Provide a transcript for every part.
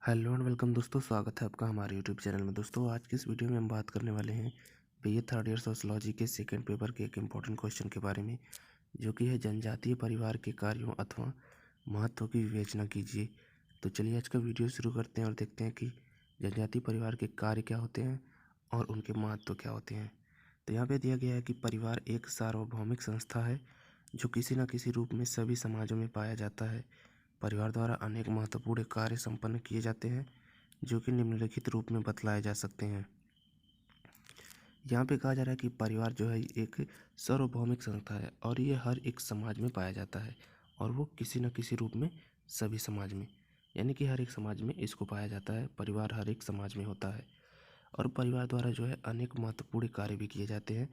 Hello and welcome दोस्तों, स्वागत है आपका हमारे यूट्यूब चैनल में। दोस्तों आज की इस वीडियो में हम बात करने वाले हैं बीए थर्ड ईयर सोशियोलॉजी के सेकंड पेपर के एक इम्पॉर्टेंट क्वेश्चन के बारे में, जो कि है जनजातीय परिवार के कार्यों अथवा महत्व की विवेचना कीजिए। तो चलिए आज का वीडियो शुरू करते हैं और देखते हैं कि जनजातीय परिवार के कार्य क्या होते हैं और उनके महत्व क्या होते हैं। तो यहाँ पे दिया गया है कि परिवार एक सार्वभौमिक संस्था है जो किसी न किसी रूप में सभी समाजों में पाया जाता है। परिवार द्वारा अनेक महत्वपूर्ण कार्य संपन्न किए जाते हैं जो कि निम्नलिखित रूप में बतलाए जा सकते हैं। यहाँ पे कहा जा रहा है कि परिवार जो है एक सार्वभौमिक संस्था है और ये हर एक समाज में पाया जाता है और वो किसी न किसी रूप में सभी समाज में, यानी कि हर एक समाज में इसको पाया जाता है। परिवार हर एक समाज में होता है और परिवार द्वारा जो है अनेक महत्वपूर्ण कार्य भी किए जाते हैं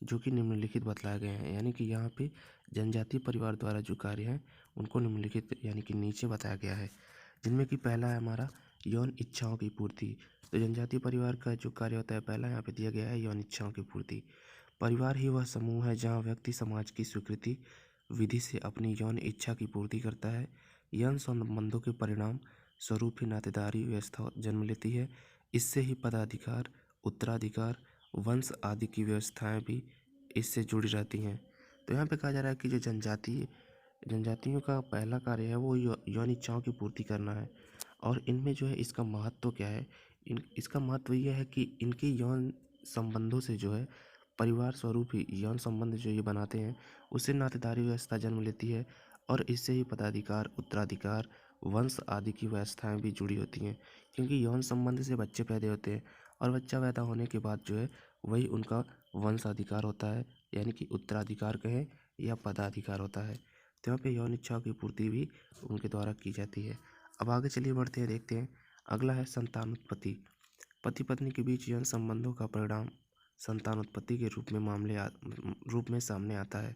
जो कि निम्नलिखित बतलाए गए हैं। यानी कि यहाँ पे जनजातीय परिवार द्वारा जो कार्य हैं उनको निम्नलिखित यानी कि नीचे बताया गया है, जिनमें कि पहला है हमारा यौन इच्छाओं की पूर्ति। तो जनजातीय परिवार का जो कार्य होता है पहला यहाँ पे दिया गया है यौन इच्छाओं की पूर्ति। परिवार ही वह समूह है जहाँ व्यक्ति समाज की स्वीकृति विधि से अपनी यौन इच्छा की पूर्ति करता है। यौन संबंधों के परिणाम स्वरूप ही नातेदारी व्यवस्था जन्म लेती है। इससे ही पदाधिकार, उत्तराधिकार, वंश आदि की व्यवस्थाएं भी इससे जुड़ी रहती हैं। तो यहाँ पे कहा जा रहा है कि जो जनजातियों का पहला कार्य है वो यौन इच्छाओं की पूर्ति करना है और इनमें जो है इसका महत्व क्या है। इसका महत्व यह है कि इनके यौन संबंधों से जो है परिवार स्वरूप ही यौन संबंध जो ये बनाते हैं उससे नातेदारी व्यवस्था जन्म लेती है और इससे ही पदाधिकार, उत्तराधिकार, वंश आदि की व्यवस्थाएं भी जुड़ी होती हैं, क्योंकि यौन संबंध से बच्चे पैदा होते हैं और बच्चा पैदा होने के बाद जो है वही उनका वंशाधिकार होता है, यानी कि उत्तराधिकार कहें या पदाधिकार होता है। तो यहाँ पे यौन इच्छाओं की पूर्ति भी उनके द्वारा की जाती है। अब आगे चलिए बढ़ते हैं, देखते हैं। अगला है संतान उत्पत्ति। पति पत्नी के बीच यौन संबंधों का परिणाम संतान उत्पत्ति के रूप में सामने आता है।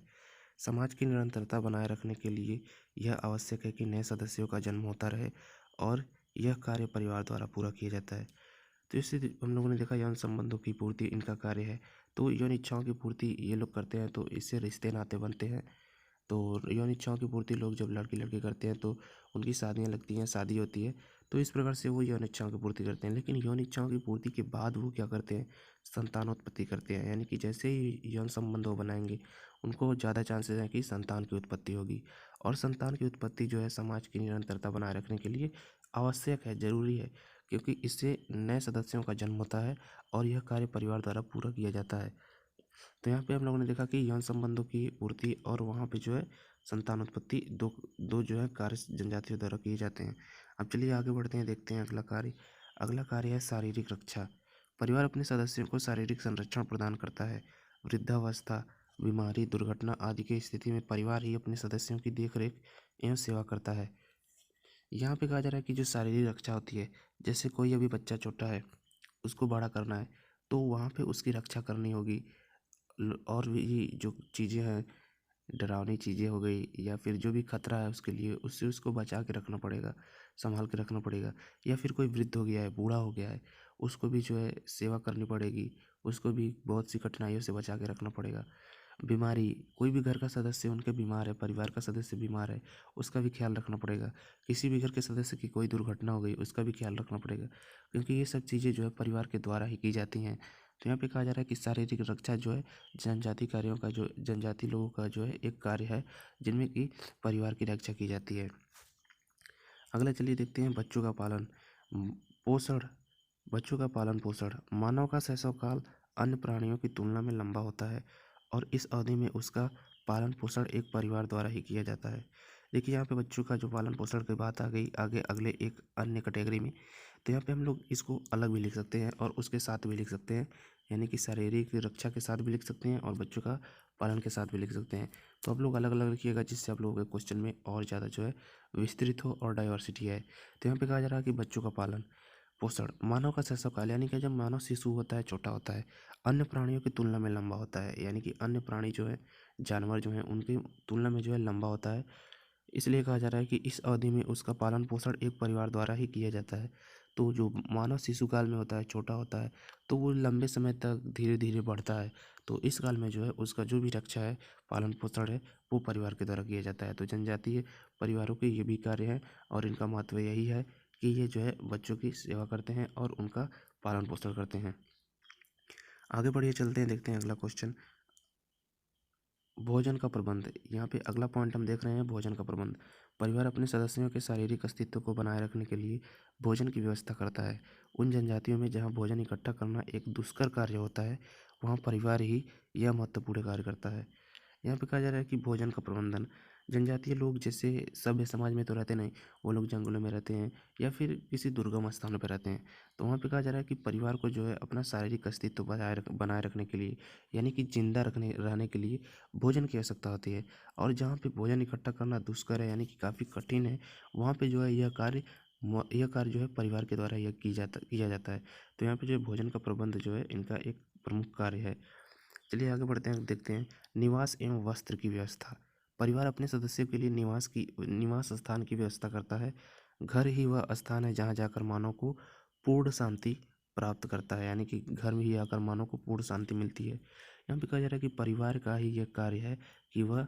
समाज की निरंतरता बनाए रखने के लिए यह आवश्यक है कि नए सदस्यों का जन्म होता रहे और यह कार्य परिवार द्वारा पूरा किया जाता है। तो इससे हम लोगों ने देखा यौन संबंधों की पूर्ति इनका कार्य है। तो यौन इच्छाओं की पूर्ति ये लोग करते हैं तो इससे रिश्ते नाते बनते हैं। तो यौन इच्छाओं की पूर्ति लोग जब लड़की लड़के करते हैं तो उनकी शादियाँ लगती हैं, शादी होती है, तो इस प्रकार से वो यौन इच्छाओं की पूर्ति करते हैं। लेकिन यौन इच्छाओं की पूर्ति के बाद वो क्या करते हैं, संतानोत्पत्ति करते हैं। यानी कि जैसे ही यौन संबंध वो बनाएंगे उनको ज़्यादा चांसेस हैं कि संतान की उत्पत्ति होगी और संतान की उत्पत्ति जो है समाज की निरंतरता बनाए रखने के लिए आवश्यक है, ज़रूरी है, क्योंकि इससे नए सदस्यों का जन्म होता है और यह कार्य परिवार द्वारा पूरा किया जाता है। तो यहाँ पे हम लोगों ने देखा कि यौन संबंधों की पूर्ति और वहाँ पे जो है संतानोत्पत्ति दो दो जो है कार्य जनजातियों द्वारा किए जाते हैं। अब चलिए आगे बढ़ते हैं, देखते हैं अगला कार्य है शारीरिक रक्षा। परिवार अपने सदस्यों को शारीरिक संरक्षण प्रदान करता है। वृद्धावस्था, बीमारी, दुर्घटना आदि की स्थिति में परिवार ही अपने सदस्यों की देखरेख एवं सेवा करता है। यहाँ पे कहा जा रहा है कि जो शारीरिक रक्षा होती है, जैसे कोई अभी बच्चा छोटा है उसको बड़ा करना है तो वहाँ पे उसकी रक्षा करनी होगी। और भी जो चीज़ें हैं, डरावनी चीज़ें हो गई या फिर जो भी खतरा है उसके लिए उससे उसको बचा के रखना पड़ेगा, संभाल के रखना पड़ेगा। या फिर कोई वृद्ध हो गया है, बूढ़ा हो गया है, उसको भी जो है सेवा करनी पड़ेगी, उसको भी बहुत सी कठिनाइयों से बचा के रखना पड़ेगा। बीमारी, कोई भी घर का सदस्य उनके बीमार है, परिवार का सदस्य बीमार है, उसका भी ख्याल रखना पड़ेगा। किसी भी घर के सदस्य की कोई दुर्घटना हो गई उसका भी ख्याल रखना पड़ेगा, क्योंकि ये सब चीज़ें जो है परिवार के द्वारा ही की जाती हैं। तो यहाँ पे कहा जा रहा है कि शारीरिक रक्षा जो है जनजाति लोगों का जो है एक कार्य है जिनमें कि परिवार की रक्षा की जाती है। अगला चलिए देखते हैं बच्चों का पालन पोषण। बच्चों का पालन पोषण, मानव का शैशव काल अन्य प्राणियों की तुलना में लंबा होता है और इस अवधि में उसका पालन पोषण एक परिवार द्वारा ही किया जाता है। देखिए यहाँ पे बच्चों का जो पालन पोषण की बात आ गई आगे अगले एक अन्य कैटेगरी में। तो यहाँ पे हम लोग इसको अलग भी लिख सकते हैं और उसके साथ भी लिख सकते हैं, यानी कि शारीरिक रक्षा के साथ भी लिख सकते हैं और बच्चों का पालन के साथ भी लिख सकते हैं। तो आप लोग अलग अलग लिखिएगा जिससे आप लोगों के क्वेश्चन में और ज़्यादा जो है विस्तृत हो और डाइवर्सिटी है। तो यहाँ पे कहा जा रहा है कि बच्चों का पालन पोषण, मानव का शैशव काल यानी कि जब मानव शिशु होता है, छोटा होता है, अन्य प्राणियों की तुलना में लंबा होता है, यानी कि अन्य प्राणी जो है, जानवर जो हैं उनकी तुलना में जो है लंबा होता है। इसलिए कहा जा रहा है कि इस अवधि में उसका पालन पोषण एक परिवार द्वारा ही किया जाता है। तो जो मानव शिशु काल में होता है, छोटा होता है, तो वो लंबे समय तक धीरे धीरे बढ़ता है। तो इस काल में जो है उसका जो भी रक्षा है, पालन पोषण है, वो परिवार के द्वारा किया जाता है। तो जनजातीय परिवारों के ये भी कार्य हैं और इनका महत्व यही है कि ये जो है बच्चों की सेवा करते हैं और उनका पालन पोषण करते हैं। आगे बढ़िए चलते हैं, देखते हैं अगला क्वेश्चन, भोजन का प्रबंध। यहाँ पे अगला पॉइंट हम देख रहे हैं, भोजन का प्रबंध। परिवार अपने सदस्यों के शारीरिक अस्तित्व को बनाए रखने के लिए भोजन की व्यवस्था करता है। उन जनजातियों में जहाँ भोजन इकट्ठा करना एक दुष्कर कार्य होता है, वहाँ परिवार ही यह महत्वपूर्ण कार्य करता है। यहाँ पे कहा जा रहा है कि भोजन का प्रबंधन, जनजातीय लोग जैसे सभ्य समाज में तो रहते नहीं, वो लोग जंगलों में रहते हैं या फिर किसी दुर्गम स्थानों पर रहते हैं। तो वहाँ पे कहा जा रहा है कि परिवार को जो है अपना शारीरिक अस्तित्व बनाए रखने के लिए, यानी कि जिंदा रहने के लिए भोजन की आवश्यकता होती है। और जहाँ पे भोजन इकट्ठा करना दुष्कर है, यानी कि काफ़ी कठिन है, वहाँ पे जो है यह कार्य जो है परिवार के द्वारा यह किया जाता है। तो यहाँ पे जो है भोजन का प्रबंध जो है इनका एक प्रमुख कार्य है। चलिए आगे बढ़ते हैं, देखते हैं निवास एवं वस्त्र की व्यवस्था। परिवार अपने सदस्यों के लिए निवास स्थान की व्यवस्था करता है। घर ही वह स्थान है जहाँ जाकर मानव को पूर्ण शांति प्राप्त करता है, यानी कि घर में ही आकर मानव को पूर्ण शांति मिलती है। यहाँ पे कहा जा रहा है कि परिवार का ही यह कार्य है कि वह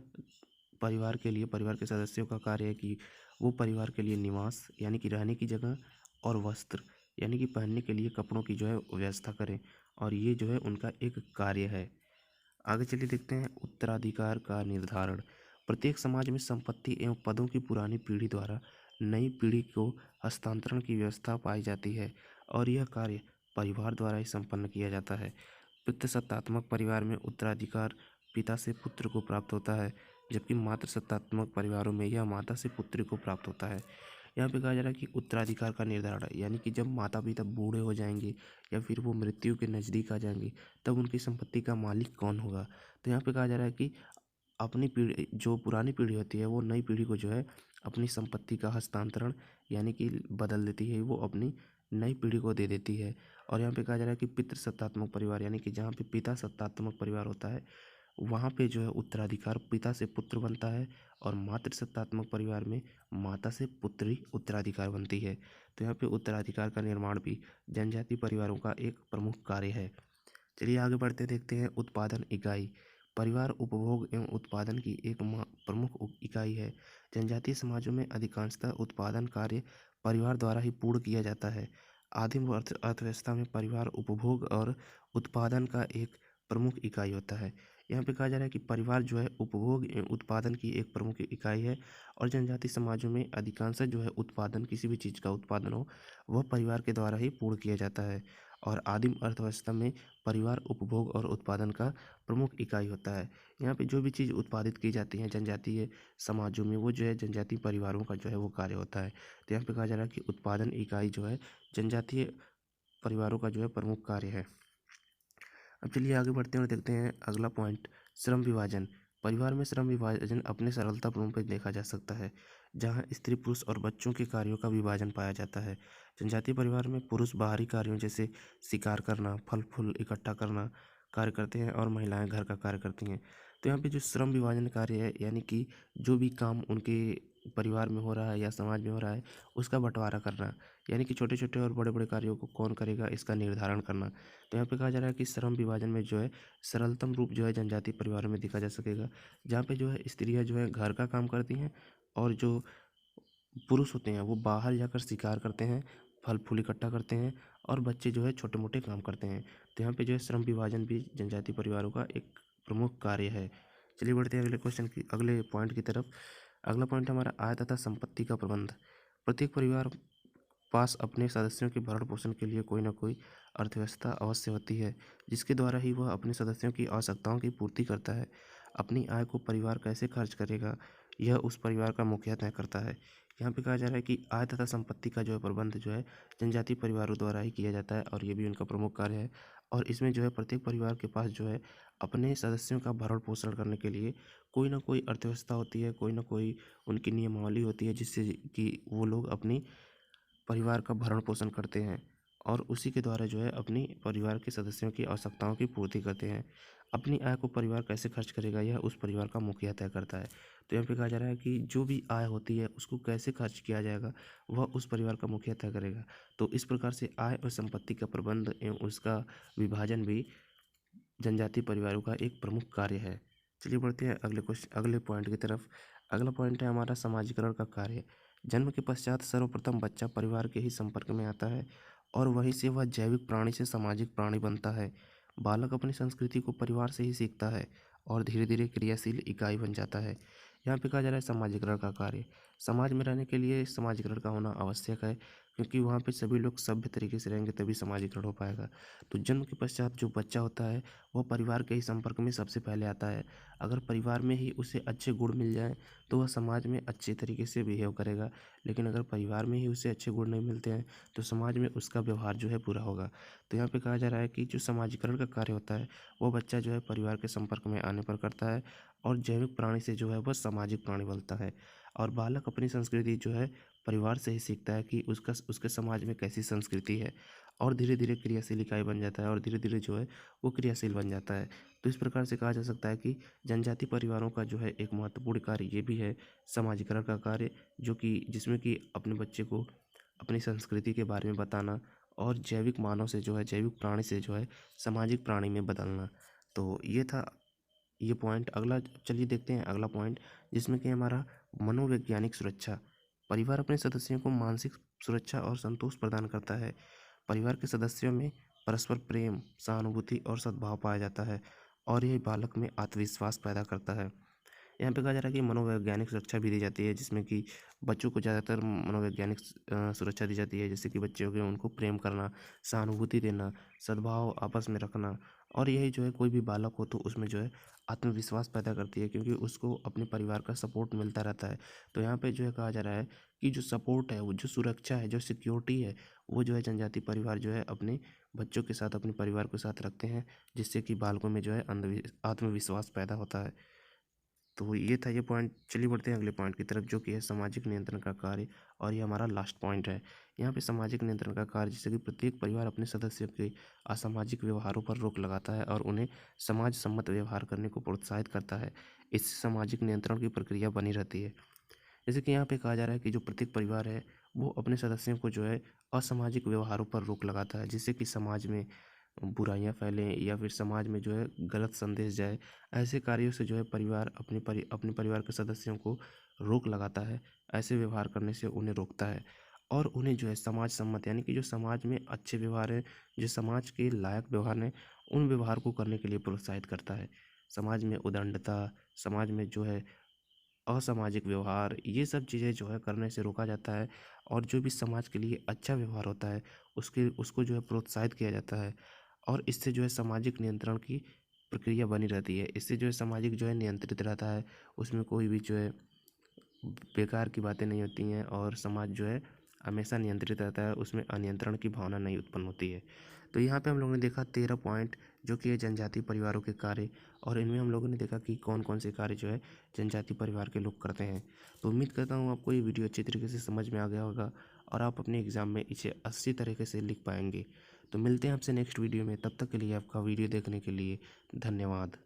परिवार के सदस्यों का कार्य है कि वो परिवार के लिए निवास, यानी कि रहने की जगह, और वस्त्र, यानी कि पहनने के लिए कपड़ों की जो है व्यवस्था करें, और ये जो है उनका एक कार्य है। आगे चलिए देखते हैं उत्तराधिकार का निर्धारण। प्रत्येक समाज में संपत्ति एवं पदों की पुरानी पीढ़ी द्वारा नई पीढ़ी को हस्तांतरण की व्यवस्था पाई जाती है, और यह कार्य परिवार द्वारा ही संपन्न किया जाता है। पितृसत्तात्मक परिवार में उत्तराधिकार पिता से पुत्र को प्राप्त होता है, जबकि मातृसत्तात्मक परिवारों में यह माता से पुत्री को प्राप्त होता है। यहाँ पे कहा जा रहा है कि उत्तराधिकार का निर्धारण, यानी कि जब माता पिता बूढ़े हो जाएंगे या फिर वो मृत्यु के नज़दीक आ जाएंगे, तब उनकी संपत्ति का मालिक कौन होगा। तो यहाँ पे कहा जा रहा है कि अपनी पीढ़ी, जो पुरानी पीढ़ी होती है, वो नई पीढ़ी को जो है अपनी संपत्ति का हस्तांतरण, यानी कि बदल देती है, वो अपनी नई पीढ़ी को दे देती है। और यहाँ पे कहा जा रहा है कि पितृसत्तात्मक परिवार, यानी कि जहाँ पे पिता सत्तात्मक परिवार होता है, वहाँ पे जो है उत्तराधिकार पिता से पुत्र बनता है, और मातृसत्तात्मक परिवार में माता से पुत्री उत्तराधिकार बनती है। तो यहाँ पे उत्तराधिकार का निर्माण भी जनजातीय परिवारों का एक प्रमुख कार्य है। चलिए आगे बढ़ते देखते हैं उत्पादन इकाई। परिवार उपभोग एवं उत्पादन की एक प्रमुख इकाई है। जनजातीय समाजों में अधिकांशतः उत्पादन कार्य परिवार द्वारा ही पूर्ण किया जाता है। आदिम अर्थव्यवस्था में परिवार उपभोग और उत्पादन का एक प्रमुख इकाई होता है। यहाँ पे कहा जा रहा है कि परिवार जो है उपभोग एवं उत्पादन की एक प्रमुख इकाई है, और जनजातीय समाजों में अधिकांश जो है उत्पादन, किसी भी चीज़ का उत्पादन हो, वह परिवार के द्वारा ही पूर्ण किया जाता है। और आदिम अर्थव्यवस्था में परिवार उपभोग और उत्पादन का प्रमुख इकाई होता है। यहाँ पे जो भी चीज़ उत्पादित की जाती है जनजातीय समाजों में, वो जो है जनजातीय परिवारों का जो है वो कार्य होता है। तो यहाँ पे कहा जा रहा है कि उत्पादन इकाई जो है जनजातीय परिवारों का जो है प्रमुख कार्य है। अब चलिए आगे बढ़ते हैं और देखते हैं अगला पॉइंट, श्रम विभाजन। परिवार में श्रम विभाजन अपने सरलतापूर्ण पर देखा जा सकता है, जहाँ स्त्री पुरुष और बच्चों के कार्यों का विभाजन पाया जाता है। जनजातीय परिवार में पुरुष बाहरी कार्यों जैसे शिकार करना, फल फूल इकट्ठा करना कार्य करते हैं, और महिलाएं घर का कार्य करती हैं। तो यहाँ पे जो श्रम विभाजन कार्य है, यानी कि जो भी काम उनके परिवार में हो रहा है या समाज में हो रहा है, उसका बंटवारा करना, यानी कि छोटे छोटे और बड़े बड़े कार्यों को कौन करेगा, इसका निर्धारण करना। तो यहाँ पे कहा जा रहा है कि श्रम विभाजन में जो है सरलतम रूप जो है जनजातीय परिवारों में देखा जा सकेगा, जहाँ पे जो है स्त्रियाँ जो है घर का काम करती हैं, और जो पुरुष होते हैं वो बाहर जाकर शिकार करते हैं, फल फूल इकट्ठा करते हैं, और बच्चे जो है छोटे मोटे काम करते हैं। तो यहाँ पे जो है श्रम विभाजन भी जनजातीय परिवारों का एक प्रमुख कार्य है। चलिए बढ़ते हैं अगले पॉइंट की तरफ। अगला पॉइंट हमारा आय तथा संपत्ति का प्रबंध। प्रत्येक परिवार पास अपने सदस्यों के भरण पोषण के लिए कोई ना कोई अर्थव्यवस्था अवश्य होती है, जिसके द्वारा ही वह अपने सदस्यों की आवश्यकताओं की पूर्ति करता है। अपनी आय को परिवार कैसे खर्च करेगा, यह उस परिवार का मुखिया तय करता है। यहाँ पे कहा जा रहा है कि आय तथा संपत्ति का जो है प्रबंध जो है जनजातीय परिवारों द्वारा ही किया जाता है, और ये भी उनका प्रमुख कार्य है। और इसमें जो है प्रत्येक परिवार के पास जो है अपने सदस्यों का भरण पोषण करने के लिए कोई ना कोई अर्थव्यवस्था होती है, कोई ना कोई उनकी नियमावली होती है, जिससे कि वो लोग अपनी परिवार का भरण पोषण करते हैं, और उसी के द्वारा जो है अपनी परिवार के सदस्यों की आवश्यकताओं की पूर्ति करते हैं। अपनी आय को परिवार कैसे खर्च करेगा, यह उस परिवार का मुखिया तय करता है। तो यहाँ पे कहा जा रहा है कि जो भी आय होती है उसको कैसे खर्च किया जाएगा, वह उस परिवार का मुखिया तय करेगा। तो इस प्रकार से आय और संपत्ति का प्रबंध एवं उसका विभाजन भी जनजातीय परिवारों का एक प्रमुख कार्य है। चलिए बढ़ते हैं अगले पॉइंट की तरफ। अगला पॉइंट है हमारा समाजीकरण का कार्य। जन्म के पश्चात सर्वप्रथम बच्चा परिवार के ही संपर्क में आता है और वहीं से वह जैविक प्राणी से सामाजिक प्राणी बनता है। बालक अपनी संस्कृति को परिवार से ही सीखता है और धीरे धीरे क्रियाशील इकाई बन जाता है। यहाँ पे कहा जा रहा है समाजीकरण का कार्य। समाज में रहने के लिए समाजीकरण का होना आवश्यक है, क्योंकि वहाँ पे सभी लोग सभ्य तरीके से रहेंगे तभी समाजीकरण हो पाएगा। तो जन्म के पश्चात जो बच्चा होता है वह परिवार के ही संपर्क में सबसे पहले आता है। अगर परिवार में ही उसे अच्छे गुण मिल जाएँ तो वह समाज में अच्छे तरीके से बिहेव करेगा, लेकिन अगर परिवार में ही उसे अच्छे गुण नहीं मिलते हैं तो समाज में उसका व्यवहार जो है बुरा होगा। तो यहाँ पे कहा जा रहा है कि जो समाजीकरण का कार्य होता है वो बच्चा जो है परिवार के संपर्क में आने पर करता है और जैविक प्राणी से जो है वह सामाजिक प्राणी बनता है। और बालक अपनी संस्कृति जो है परिवार से ही सीखता है कि उसके समाज में कैसी संस्कृति है, और धीरे धीरे क्रियाशील इकाई बन जाता है और धीरे धीरे जो है वो क्रियाशील बन जाता है। तो इस प्रकार से कहा जा सकता है कि जनजाति परिवारों का जो है एक महत्वपूर्ण कार्य ये भी है समाजीकरण का कार्य, जो कि जिसमें कि अपने बच्चे को अपनी संस्कृति के बारे में बताना और जैविक मानव से जो है जैविक प्राणी से जो है सामाजिक प्राणी में बदलना। तो ये था ये पॉइंट। अगला चलिए देखते हैं अगला पॉइंट, जिसमें कि हमारा मनोवैज्ञानिक सुरक्षा। परिवार अपने सदस्यों को मानसिक सुरक्षा और संतोष प्रदान करता है। परिवार के सदस्यों में परस्पर प्रेम, सहानुभूति और सद्भाव पाया जाता है और यह बालक में आत्मविश्वास पैदा करता है। यहाँ पे कहा जा रहा है कि मनोवैज्ञानिक सुरक्षा भी दी जाती है, जिसमें कि बच्चों को ज़्यादातर मनोवैज्ञानिक सुरक्षा दी जाती है, जैसे कि बच्चे हो गए उनको प्रेम करना, सहानुभूति देना, सद्भाव आपस में रखना। और यही जो है कोई भी बालक हो तो उसमें जो है आत्मविश्वास पैदा करती है, क्योंकि उसको अपने परिवार का सपोर्ट मिलता रहता है। तो यहाँ पे जो है कहा जा रहा है कि जो सपोर्ट है, वो जो सुरक्षा है, जो सिक्योरिटी है, वो जो है जनजाति परिवार जो है अपने बच्चों के साथ, अपने परिवार के साथ रखते हैं, जिससे कि बालकों में जो है आत्मविश्वास पैदा होता है। तो ये था ये पॉइंट। चलिए बढ़ते हैं अगले पॉइंट की तरफ, जो कि है सामाजिक नियंत्रण का कार्य, और ये हमारा लास्ट पॉइंट है। यहाँ पे सामाजिक नियंत्रण का कार्य, जैसे कि प्रत्येक परिवार अपने सदस्यों के असामाजिक व्यवहारों पर रोक लगाता है और उन्हें समाज सम्मत व्यवहार करने को प्रोत्साहित करता है। इससे सामाजिक नियंत्रण की प्रक्रिया बनी रहती है। जैसे कि यहाँ पे कहा जा रहा है कि जो प्रत्येक परिवार है वो अपने सदस्यों को जो है असामाजिक व्यवहारों पर रोक लगाता है, जिससे कि समाज में बुराइयां फैलें या फिर समाज में जो है गलत संदेश जाए। ऐसे कार्यों से जो है परिवार अपने परिवार के सदस्यों को रोक लगाता है, ऐसे व्यवहार करने से उन्हें रोकता है और उन्हें जो है समाज सम्मत, यानी कि जो समाज में अच्छे व्यवहार है, जो समाज के लायक व्यवहार है, उन व्यवहार को करने के लिए प्रोत्साहित करता है। समाज में उदंडता, समाज में जो है असामाजिक व्यवहार, ये सब चीज़ें जो है करने से रोका जाता है और जो भी समाज के लिए अच्छा व्यवहार होता है उसको जो है प्रोत्साहित किया जाता है। और इससे जो है सामाजिक नियंत्रण की प्रक्रिया बनी रहती है। इससे जो है सामाजिक जो है नियंत्रित रहता है, उसमें कोई भी जो है बेकार की बातें नहीं होती हैं और समाज जो है हमेशा नियंत्रित रहता है, उसमें अनियंत्रण की भावना नहीं उत्पन्न होती है। तो यहाँ पे हम लोगों ने देखा 13 पॉइंट, जो कि है जनजातीय परिवारों के कार्य, और इनमें हम लोगों ने देखा कि कौन कौन से कार्य जो है जनजातीय परिवार के लोग करते हैं। तो उम्मीद करता हूँ आपको ये वीडियो अच्छी तरीके से समझ में आ गया होगा और आप अपने एग्ज़ाम में इसे अच्छी तरीके से लिख पाएंगे। तो मिलते हैं आपसे नेक्स्ट वीडियो में, तब तक के लिए आपका वीडियो देखने के लिए धन्यवाद।